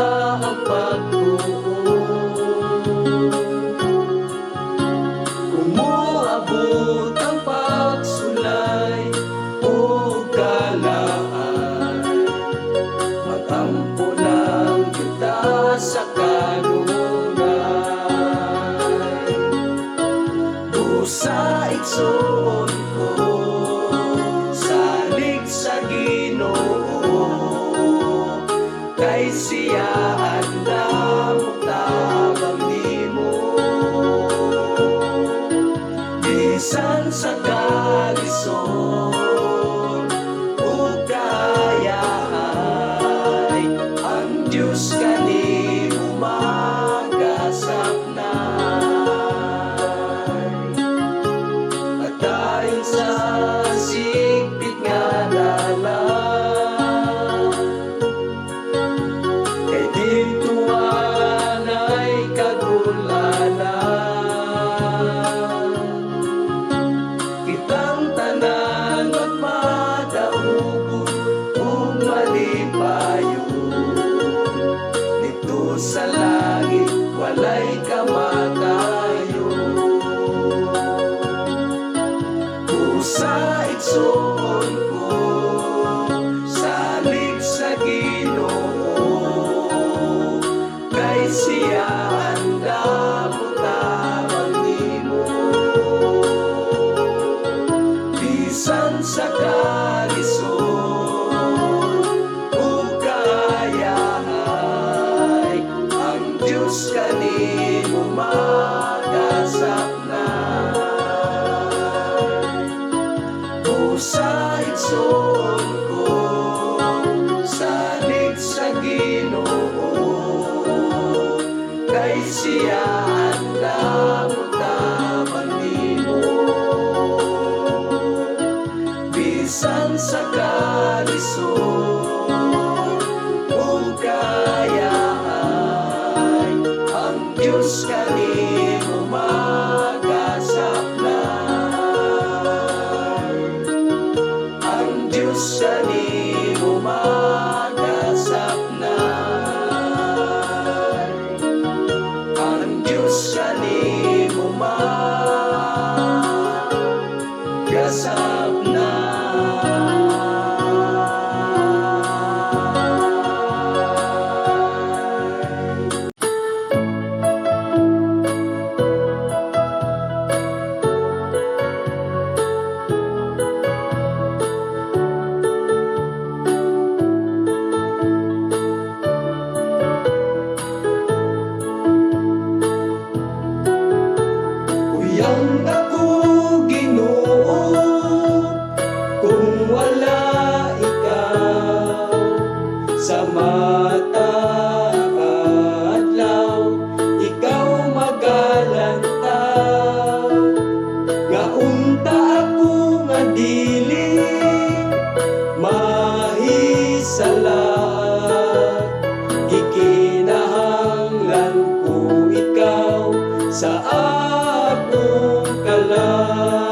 ang pagtuon. Kung moabot ang pagsulay o kalaan, matampo lang kita sa kanunay. Busa igsoon ko, salig sa Ginoo, kay siya handa mutabang nimo. Bisan sa kalisod o kayahay, ang Diyos kanimo magasaknay. At dahil sa sigpit nga dalan, kay dituan ay kagulanan. Kitang tanan magmadaugon kung malipayon, dito sa langit walay kamatayon. Busa igsoon ko, salig sa Ginoo, kay siya handa mutabang nimo. Bisan sa kalisod o kayahay, ang Diyos kanimo magasaknay. Busa igsoon ko, salig sa Ginoo, kay siya handa mutabang nimo. Bisan sa kalisod o kayahay, ang Diyos kanimo magasaknay. Ang Diyos kanimo magasaknay. Ang Diyos kanimo magasaknay. Uyang ako, Ginoo, kung wala ikaw. Sa mata adlaw, ikaw magalantaw. Nga unta ako nga dili mahisalat, gikinahanglan ko ikaw sa akong kalag.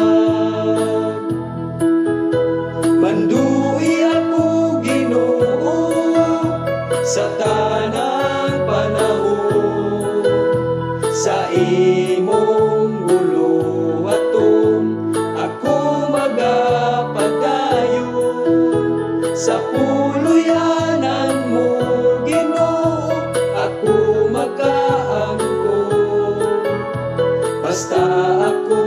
Mandui ako, Ginoo, sa tanang panahon, sa imong buluhaton ako magapadayon. Sa puluyanan mo, Ginoo, ako makaangkon. Basta ako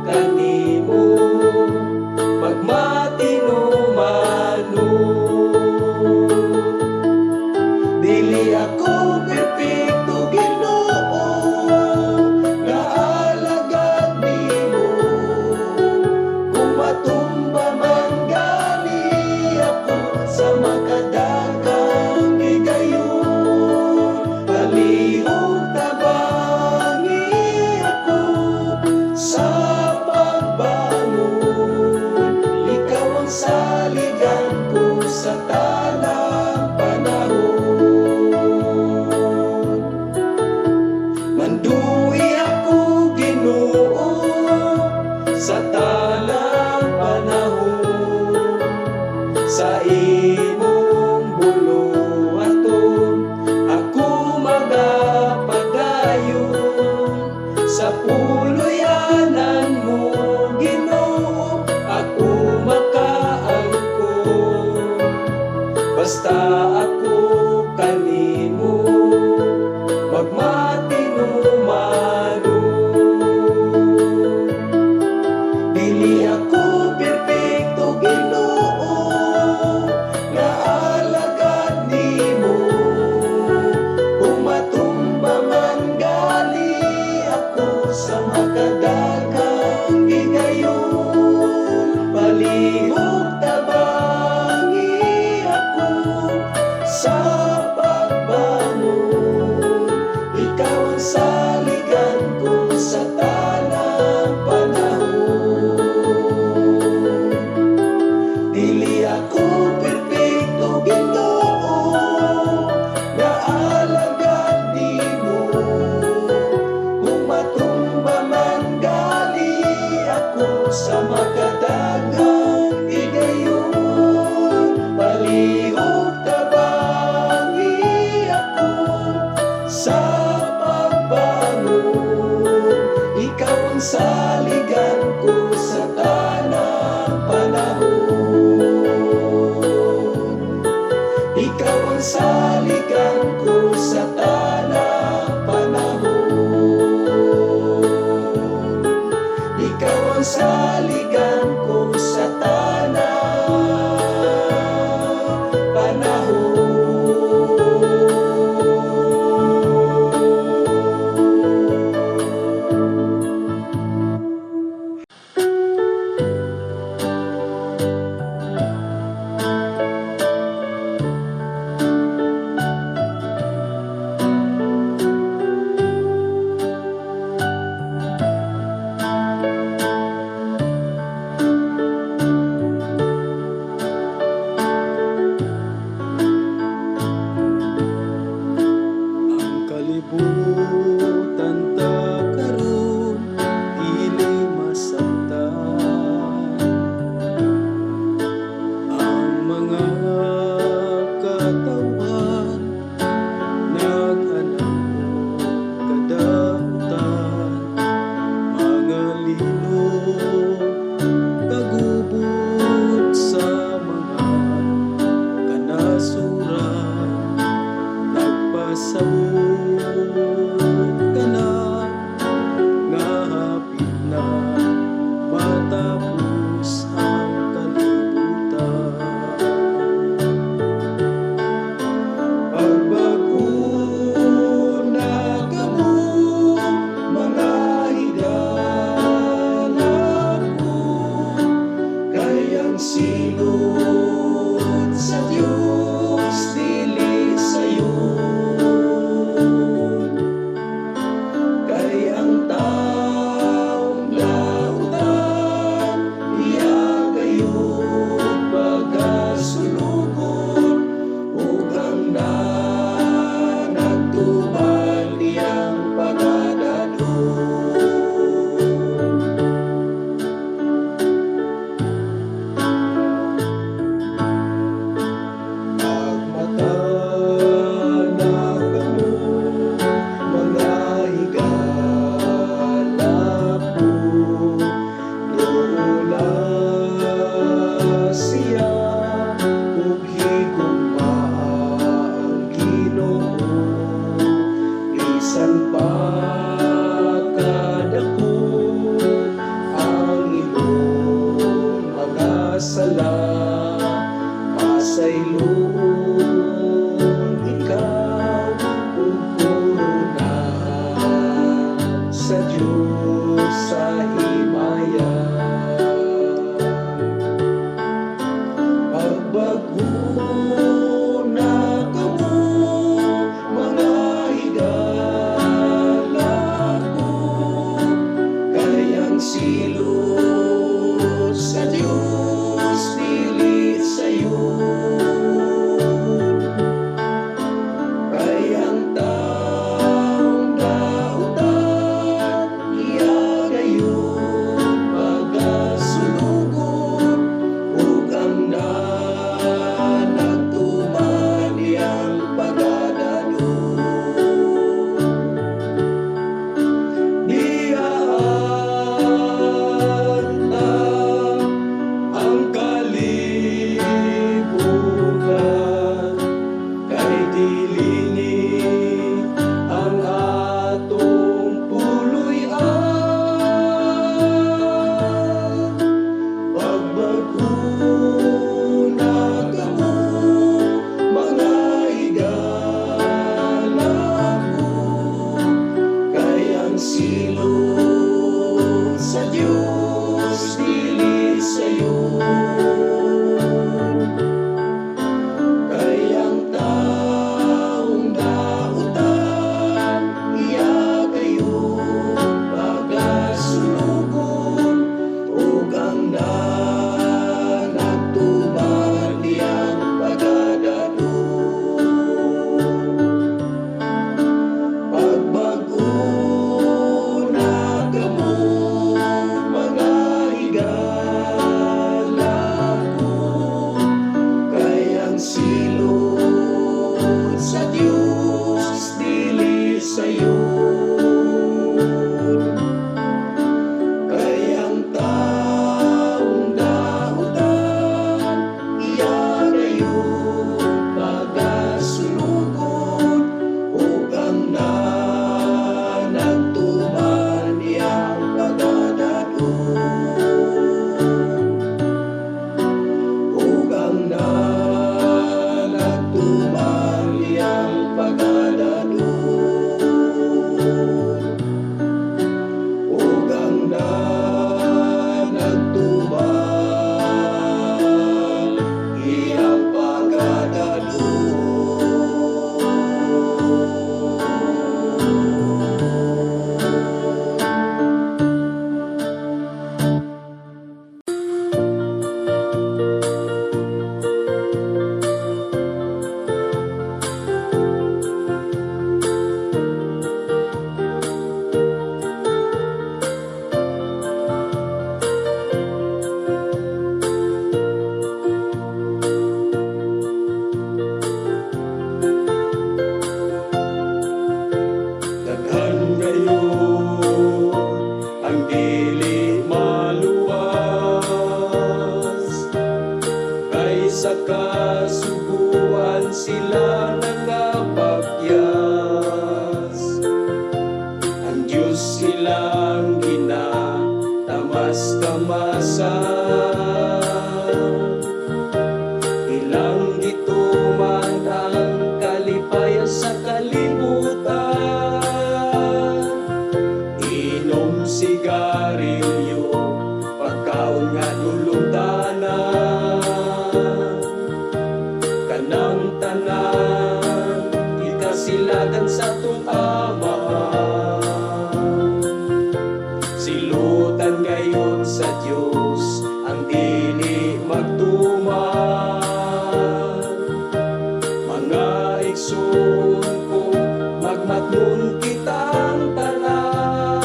kanimo magmatinumanon. Dili ako perpekto, Ginoo, nga alagad nimo. Kung matumba man gani ako sa makadagang higayon, palihog tabangi ako sa pagbangon. Ikaw ang saligan ko sa tanang panahon. sa pagbangon. Ikaw ang saligan ko sa tanang panahon. Ikaw ang saligan ko sa tanang panahon. Ikaw ang saligan ko sa tanang panahon. Ang kalibutan ta karon dili masabtan. Ang mga katawan nag-anamon kadautan. Mga linog kagubot sa mga kanasuran. Nagpasabot ka na nga hapit na matapos ang kalibutan. Pagbago na kamo mga higala ko, kayang silot sa Diyos dili sayo. magadadon ug hanggan nagtubag iyang pagkadadon. Daghan ngayon ang dili maluwas, kaysa kasubuan sila nakapagyas. Ang Diyos silang ginatamas-tamasan, ilang gituman ang kalipaya sa kalibutan. Inom sigarilyo, pagkaon nga dulundanan, kanang tanan ikasilagan sa tung amahan. Silutan ngayon sa Diyos ang dili magtuman. Mga igsoon ko, magmatngon kitang tanan.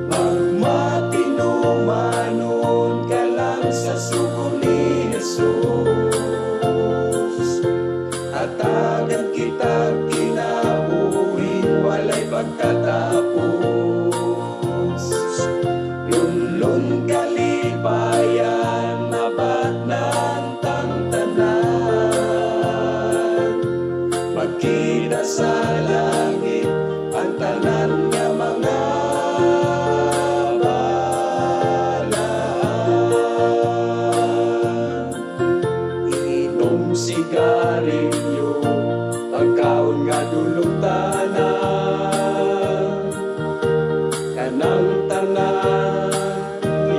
Magmatinumanon ka lang sa sugo ni Jesus. Hatagan kita kinabuhi, walay pagkatapos. Lunlun kalipayan, nabatnan tang tanan. Magkita sa langit ang tanan nga mga balaan. Inom sigarilyo, pagkaon nga dulundanan, kanang tanan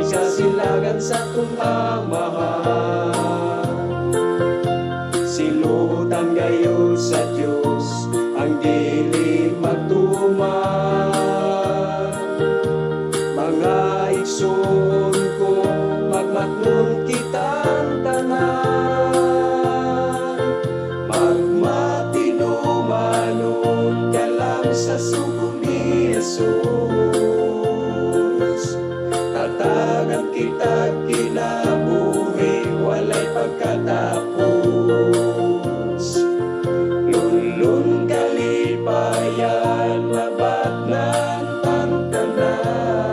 ikasilagan sa tung amahan. Silutan ngayon sa Diyos ang dili magtuman. Mga igsoon ko, magmatngon kitang tanan. Magmatinumanon ka lang sa sugo ni Jesus. Tatagan kita kinabuhi, walay pagkatapos. Lunlun kalipayan, nabatnan tang tanan.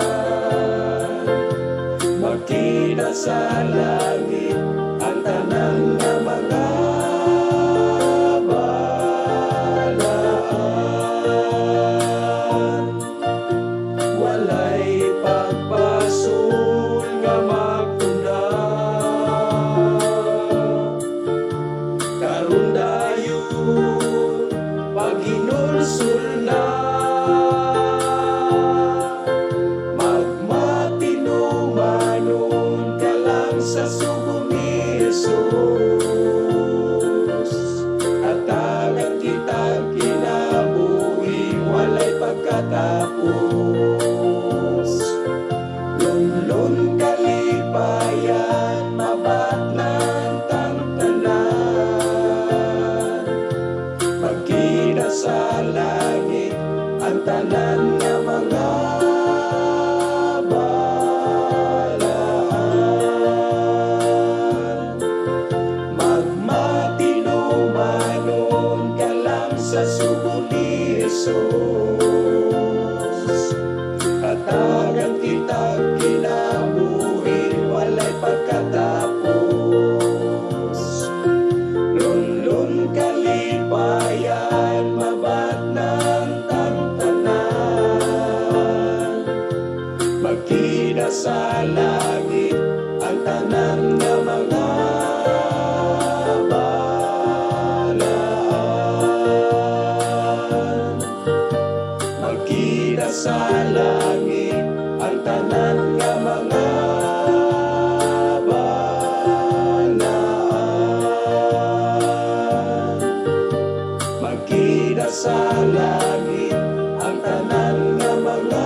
Magkita sa langit ang tanan nga mga balaan. Walay pagpasul nga magtunda, karon dayon paghinulsol na. Magmatinumanon ka lang sa sugo ni Jesus. Hatagan kita kinabuhi, walay pagkatapos. Lunlun kalipayan, mabatnan tang tanan. Magkita sa langit ang tanan nga mga balaan. Magmatinumanon ka lang sa sugo ni Jesus. Hatagan kita kinabuhi, walay pagkatapos. Lunlun kalipayan, mabatnan tang tanan. Magkita sa langit ang tanan nga mga balaan. sa langit ang tanan nga mga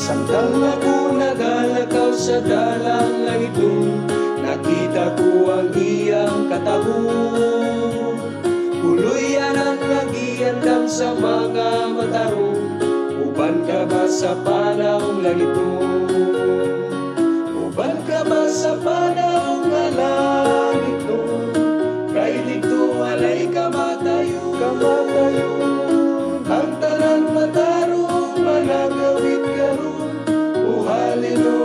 Samtang ako nagalakaw sa dalang langitong, nakita ko ang iyang katahon. Kuluyan ang nagiandam sa mga matarong, uban ka ba sa panahong langitong? Uban ka ba sa panahong nga langitong? Kay dito walay kamatayo, kamatayo. Ang tanan matarong managawit karon. Oh hallelujah.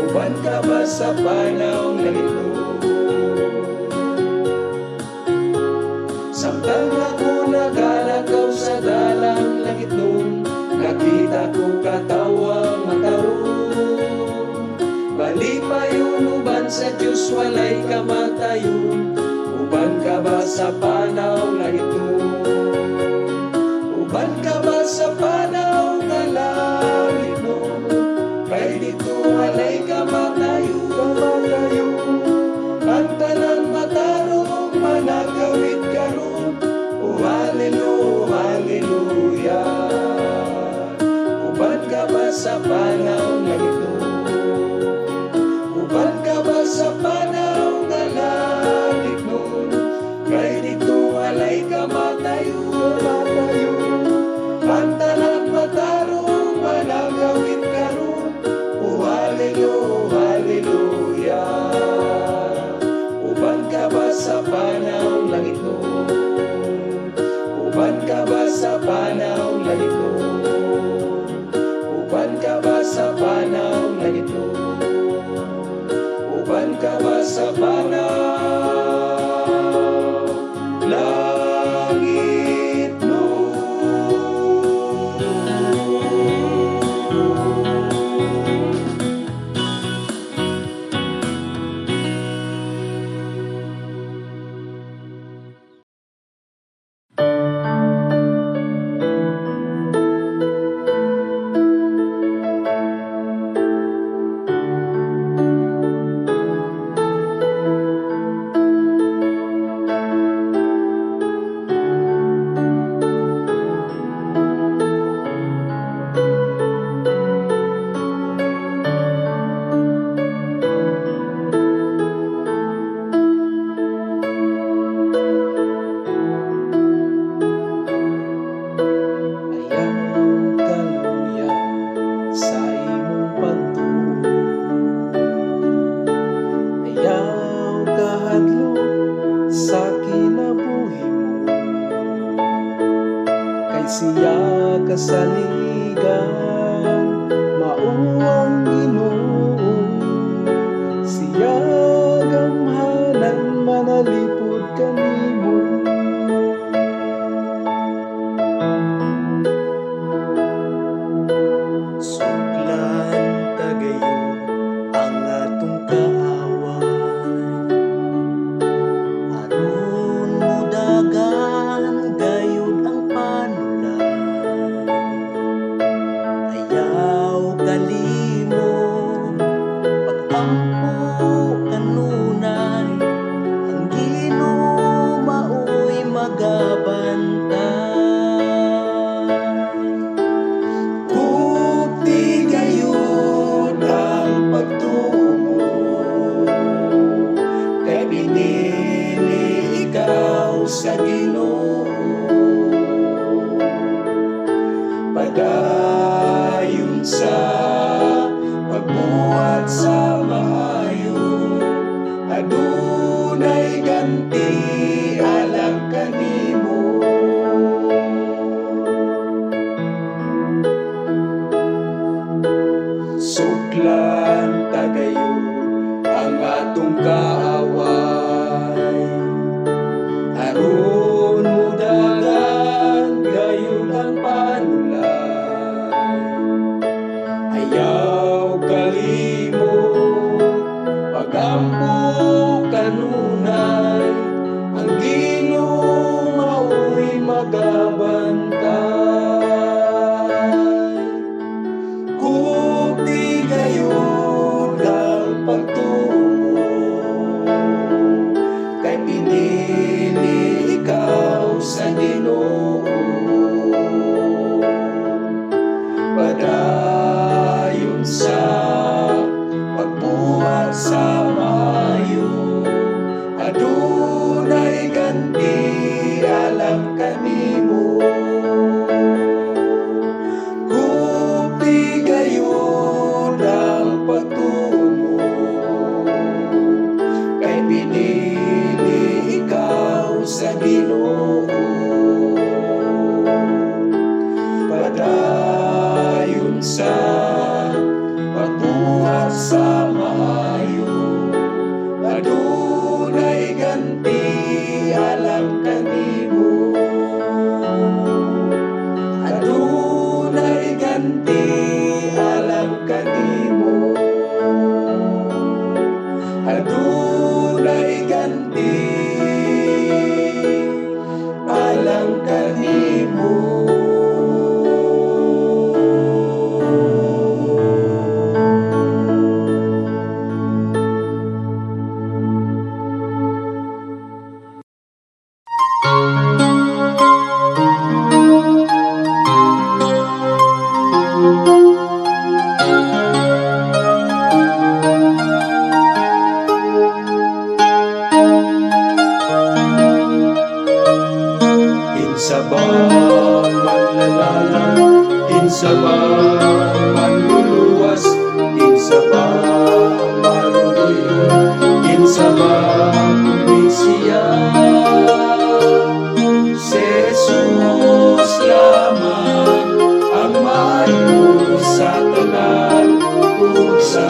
Uban ka ba sa panahong langitong? Samtang ako nagalakaw sa dalang langitong, nakita ko katawang matarong. Bali pa yung uban sa Diyos walay kamatayon. Uban ka ba sa panahong langitong? Uban ka ba sa panahong nga langitong? Kay dito walay kamatayo, kamatayo. Ang tanan matarong managawit karon. Oh hallelujah. Uban ka ba sa panahong langitong? Uban ka ba sa panahong nga langitong? Kay dito walay kamatayo, kamatayo. Ang tanan matarong managawit karon. Oh hallelujah. Uban ka ba sa panahong langitong? Uban ka ba sa panahong langitong? Uban ka ba sa panahong langitong? Uban ka ba sa panahong langitong? Siya kasaligan, mauwang Ginoo. Siya gamhanan manalipod kanimo. Suglan tagayon ang atong kaaway, aron mudagan gayud ang panulay. Ayaw kalimo pag-ampo kanunay, ang Ginoo mao'y magabantay. Kupti gayud ang pagtumo, kay pinili ikaw sa Ginoo. Padayon sa pagbuhat sa maayo, adunay ganti alang kanimo. Suklan tagayon ang atong kaaway, aron mudagan gayon ang panulay. Ayaw kalimo pagampo kanunay, ang Ginoo mao'y magabantay. Kupti gayud ang pagtumo, kay pinili ikaw sa Ginoo. Padayon sa pagbuhat sa maayo, adunay ganti alam kanimo. Kupti gayud ang pagtumo, kay pinili ikaw sa Ginoo. Padayon sa pagbuhat sa maayo, adunay ganti alam kanimo. Adunay ganti alam kanimo. Adunay ganti alam kanimo. Kinsa ba manlalalang, kinsa ba manluluwas, kinsa ba maluluyon, kinsa ba kumisiya. Si Jesus lamang ang maayo sa tanan, kung sa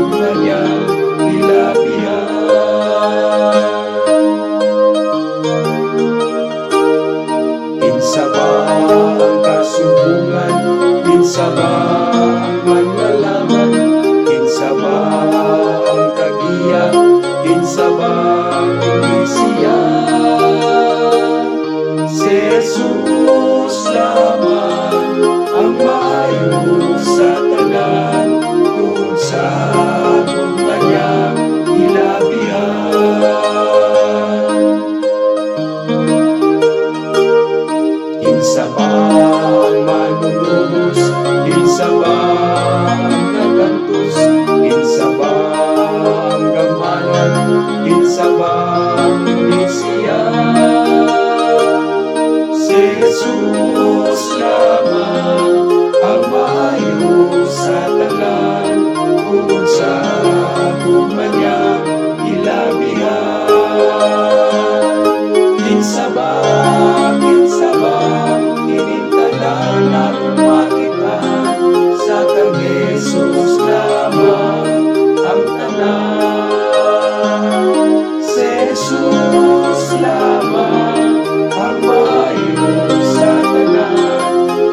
kanyang nilabihan. Kinsa ba ang kasubungan, kinsa ba ang manlalaman, kinsa ba ang kagiya, kinsa ba ang kumisiya. Si Jesus lamang ang maayo sa tanan, kung sa kanyang nilabihan. Kinsa ba ang manunubos, kinsa ba ang nagantos, kinsa ba ang gamanan, kinsa ba ang kumisiya. Si Jesus lamang ang maayo sa tanan, kung sa kanyang ilabihan. Kinsa ba inintalan natin makita, sa kang Jesus lamang ang tanan. Si Jesus lamang ang maayo sa tanan,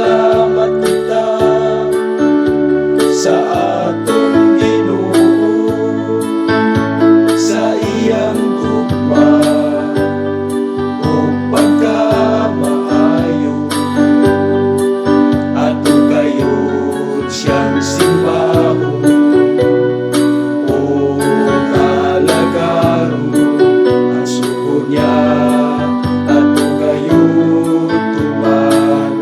salamat kita sa atong Ginoo, sa iyang gugma o pagkamaayo, ato gayud siyang simbahon o kalagaron. Ang sugo niya ato gayud tumanon.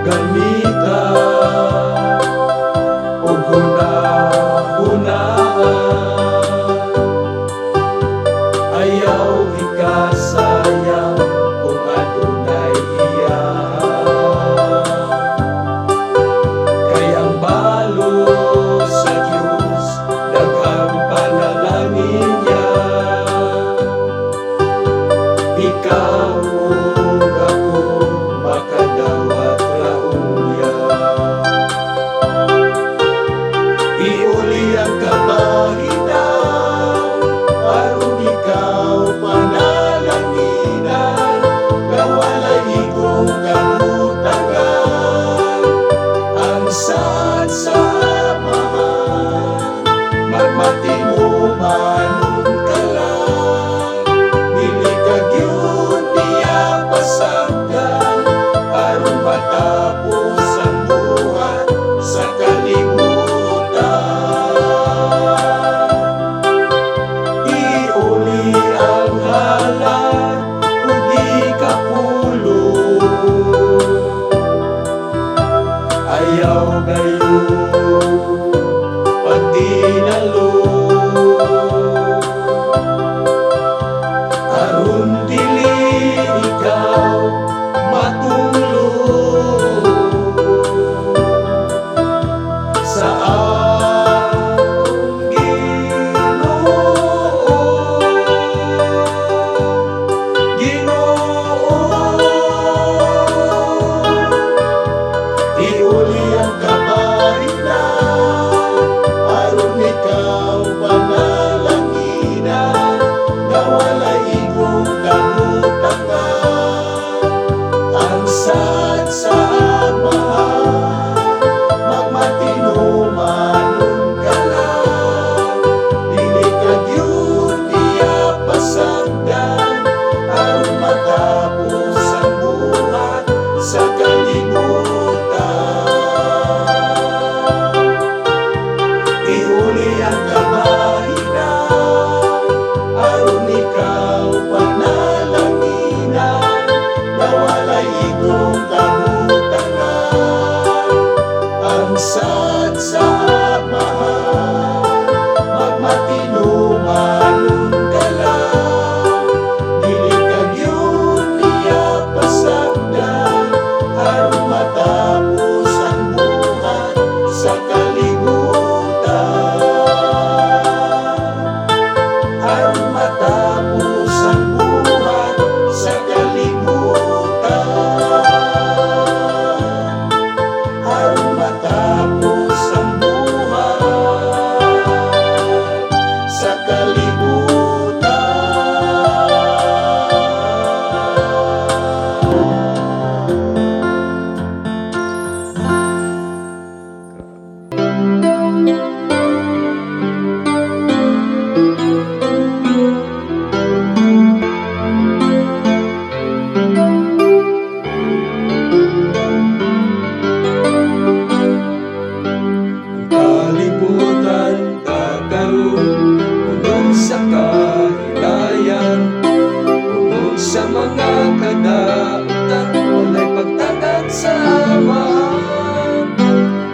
kagamitan o hunahunaan. Ayaw ikasayang kung adunay iya, kay ang balo sa Diyos daghang panalangin niya. Ikaw ug ako makadawat raonya. Iuli ang kabahinan aron ikaw panalanginan, nga walay igong kabutangan. Ang saad sa amahan magmatinuman ka lang, dili ka gyud niya pasagdan aron matapos ang buhat sa kalibutan. Iuli ang halad ug ikapulong, ayaw gayon pagdinalong, aron dili ikaw matulog sa akong Ginoo. Iuli ang kabahinan aron ikaw panalanginan, nga walay igong kabutangan. Ang saad sa amahan magmatinumanon ka lang, dili ka gyud niya pasagdan aron matapos ang buhat sa kalibutan. Iuli ang kabahinan aron ikaw panalanginan, nga walay igong kabutangan. Ang saad sa amahan magmatinumanon ka lang, dili ka gyud niya pasagdan aron matapos ang buhat sa kalibutan. Aron matapos ang buhat sa kalibutan. Aron matapos ang buhat sa kalibutan. Kalibutan kakaroon puno sa kahilayan, puno sa mga kadautan, walay pagtatag sa amahan.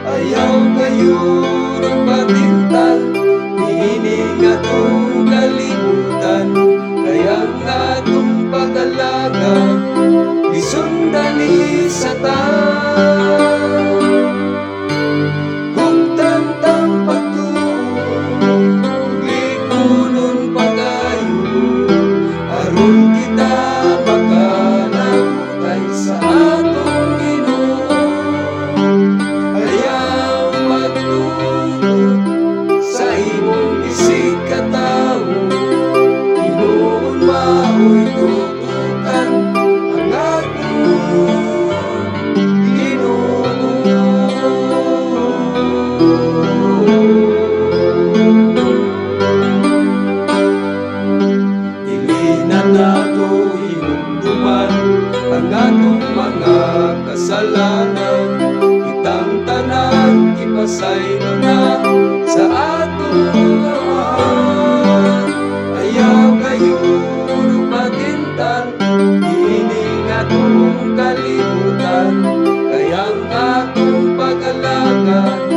Ayaw ngayon ang patintal, niining atong kalibutan, kaya nga atong pag-alaga isundani sa tan. Kung tantang pagtuon, likunon pagayon, aron kita makanaputay sa atong Ginoo. Ayaw magtuon sa imong isig katawo, Ginoon mao'y tutukan ang atong Ginoo. Dili na nato hinumduman ang atong mga kasalanan, kitang tanan ipasaylo na sa atong amahan. Ayaw gayon pagintan, ining atong kalibutan, kaya ang akong pag-alagad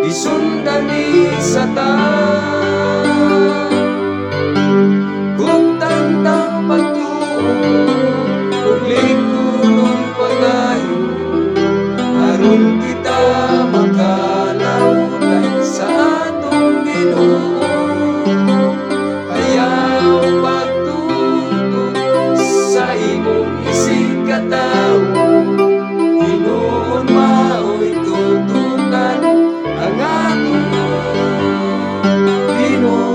isundan ni Satan. Kung tandang pagtuo ug lingkuron pagayo, aron kita makalautan sa atong Ginoo. Ayaw pagtutok sa imong isig katawo, hinuon mao'y tutukan ang akong Ginoo.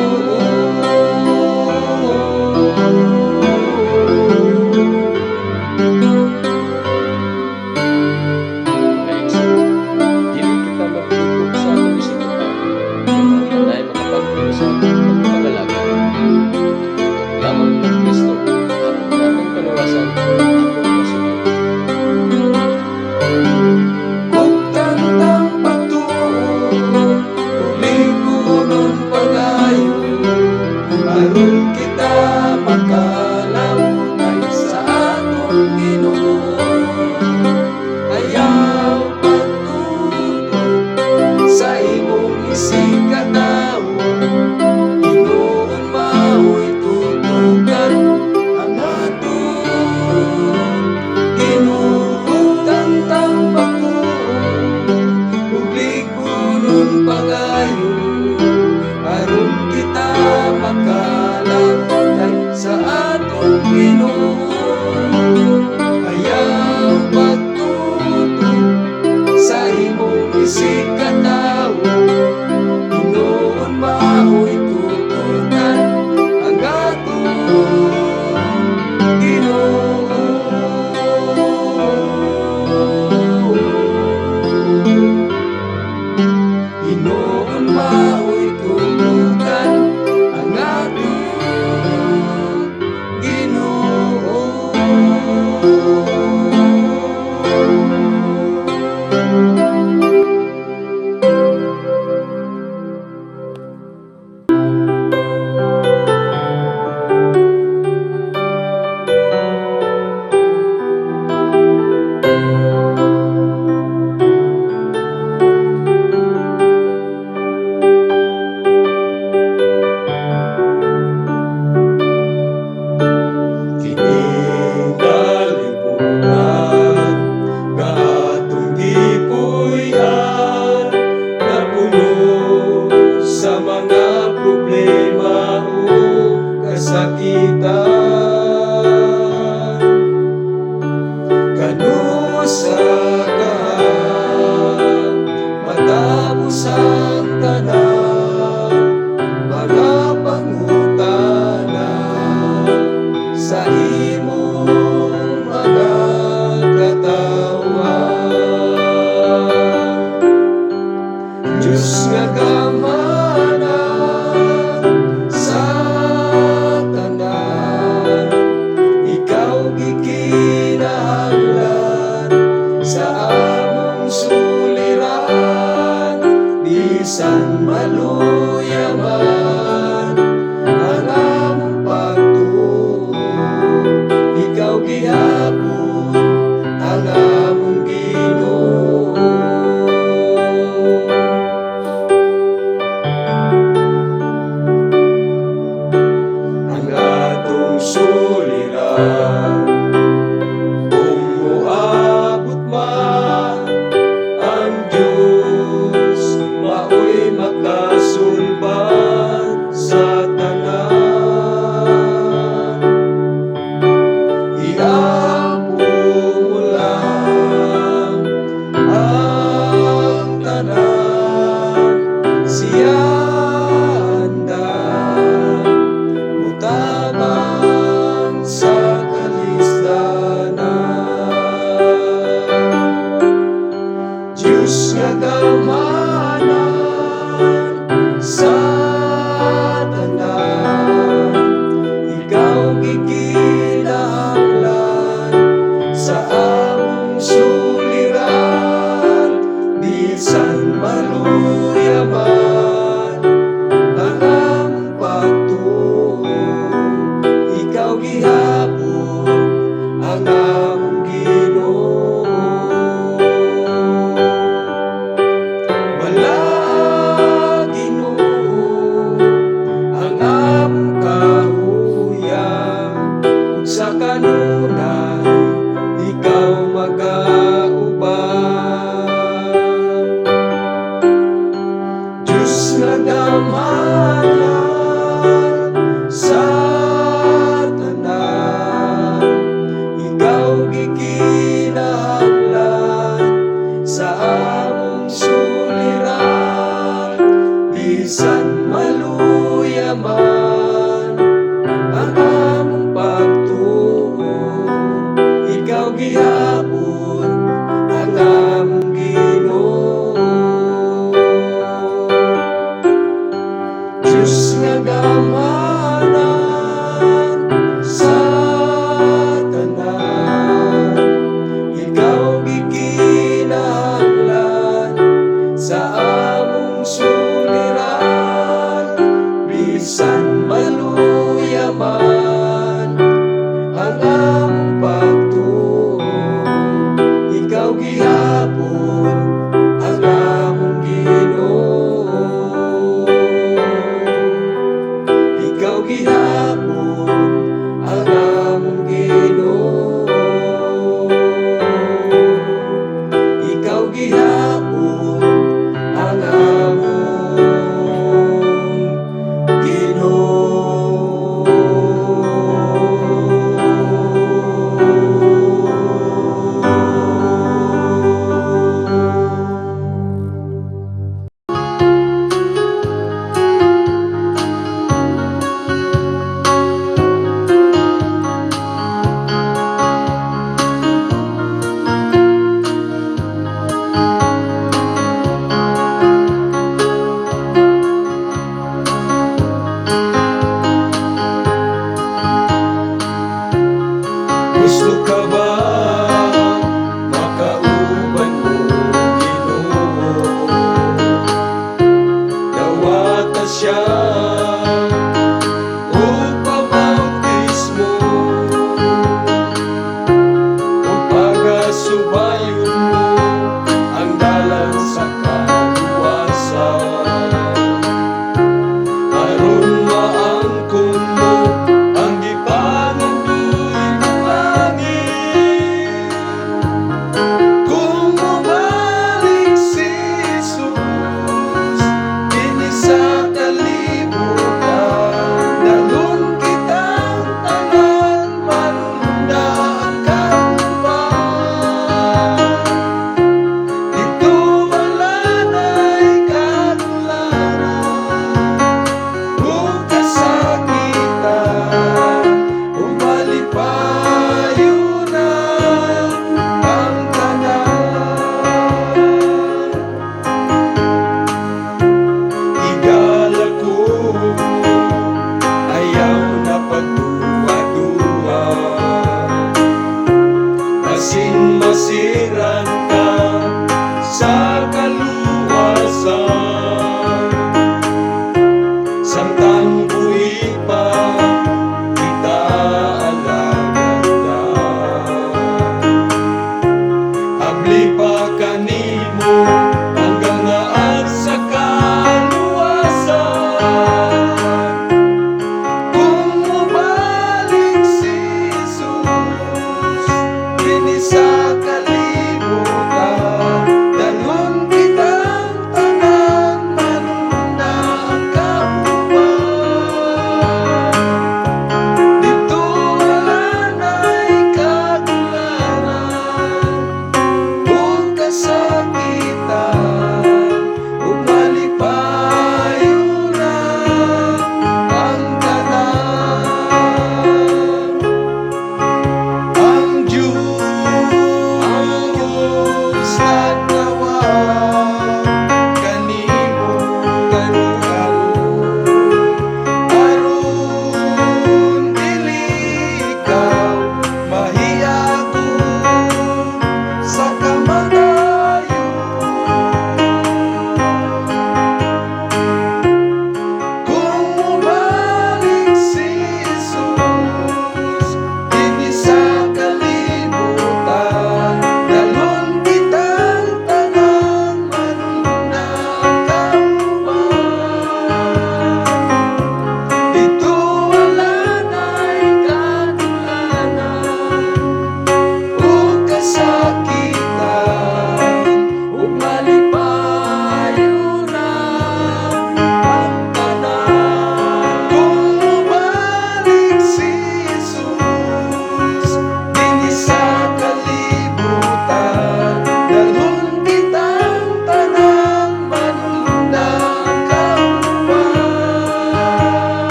sa kanunay, ikaw mag-aubang. Diyos nga gamhanan sa tanan, ikaw gikinahanglan sa among suliran. Bisan maluya man ang among pagtuo, ikaw gihapon ang among Ginoo. Diyos nga gamhanan sa tanan, ikaw gikinahanglan sa among suliran. Bisan maluya man ang among pagtuo, ikaw gihapon ang among Ginoo. Ikaw gihapon ang among Ginoo. Ikaw gihapon ang among Ginoo. Gusto ka ba makauban mo, Ginoo? Dawata siya o pabautismo, o pagasubayon mo ang dalan sa kaluwasan. Aron maangkon mo ang gipangandoy ng langit. Kung mabalik si Jesus dinhi sa kalibutan, dalon kitang tanan manunda ang kaguban. Dito wala na'y katularan, kung kasakitan o malipayo na ang tanan. Igala ko, ayaw na pagduwa-duwa, masin-masin